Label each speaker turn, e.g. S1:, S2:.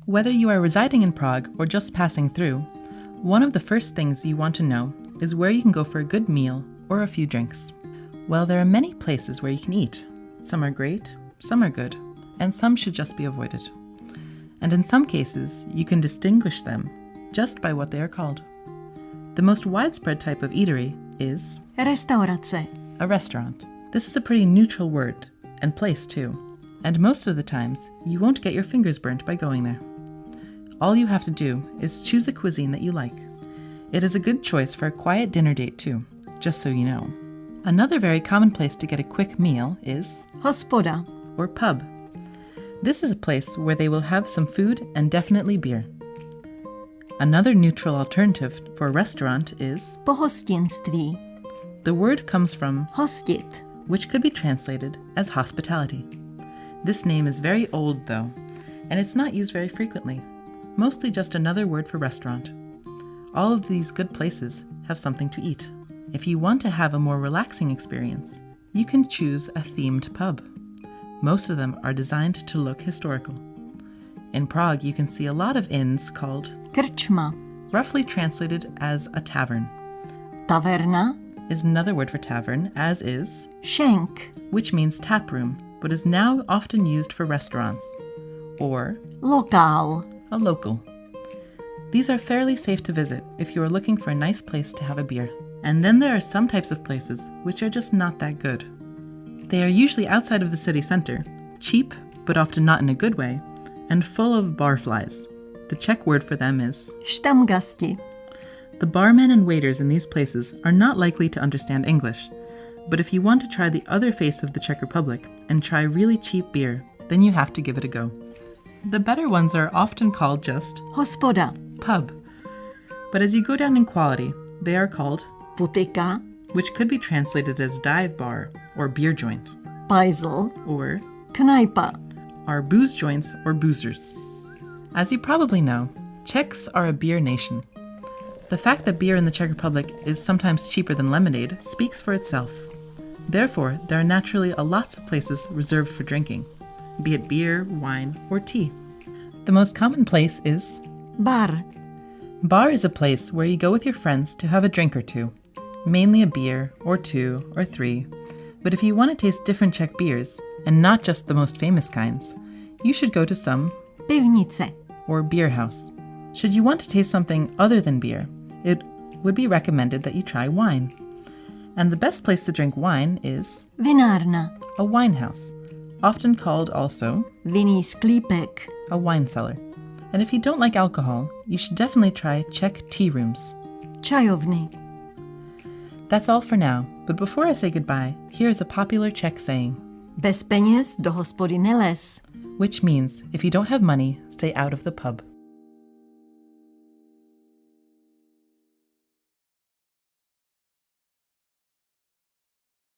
S1: Whether you are residing in Prague or just passing through, one of the first things you want to know is where you can go for a good meal or a few drinks. Well, there are many places where you can eat. Some are great, some are good, and some should just be avoided. And in some cases, you can distinguish them just by what they are called. The most widespread type of eatery is
S2: restaurace.
S1: A restaurant. This is a pretty neutral word, and place too, and most of the times you won't get your fingers burnt by going there. All you have to do is choose a cuisine that you like. It is a good choice for a quiet dinner date too, just so you know. Another very common place to get a quick meal is
S2: hospoda,
S1: or pub. This is a place where they will have some food and definitely beer. Another neutral alternative for a restaurant is
S2: pohostinství.
S1: The word comes from
S2: hostit,
S1: which could be translated as hospitality. This name is very old though, and it's not used very frequently. Mostly just another word for restaurant. All of these good places have something to eat. If you want to have a more relaxing experience, you can choose a themed pub. Most of them are designed to look historical. In Prague, you can see a lot of inns called
S2: krčma,
S1: roughly translated as a tavern.
S2: Taverna
S1: is another word for tavern, as is
S2: schenk,
S1: which means tap room, but is now often used for restaurants, or
S2: lokál,
S1: a local. These are fairly safe to visit if you are looking for a nice place to have a beer. And then there are some types of places which are just not that good. They are usually outside of the city center, cheap, but often not in a good way, and full of barflies. The Czech word for them is
S2: štamgasti.
S1: The barmen and waiters in these places are not likely to understand English, but if you want to try the other face of the Czech Republic and try really cheap beer, then you have to give it a go. The better ones are often called just
S2: hospoda,
S1: pub, but as you go down in quality, they are called
S2: putika,
S1: which could be translated as dive bar or beer joint,
S2: pajzl,
S1: or
S2: knajpa,
S1: are booze joints or boozers. As you probably know, Czechs are a beer nation. The fact that beer in the Czech Republic is sometimes cheaper than lemonade speaks for itself. Therefore, there are naturally lots of places reserved for drinking, be it beer, wine, or tea. The most common place is
S2: bar.
S1: Bar is a place where you go with your friends to have a drink or two, mainly a beer, or two, or three. But if you want to taste different Czech beers, and not just the most famous kinds, you should go to some
S2: pivnice,
S1: or beer house. Should you want to taste something other than beer, it would be recommended that you try wine. And the best place to drink wine is
S2: vinárna,
S1: a wine house, often called also
S2: vinný sklípek,
S1: a wine cellar. And if you don't like alcohol, you should definitely try Czech tea rooms.
S2: čajovny.
S1: That's all for now, but before I say goodbye, here is a popular Czech saying.
S2: Bez peněz do hospody nelez.
S1: Which means, if you don't have money, stay out of the pub.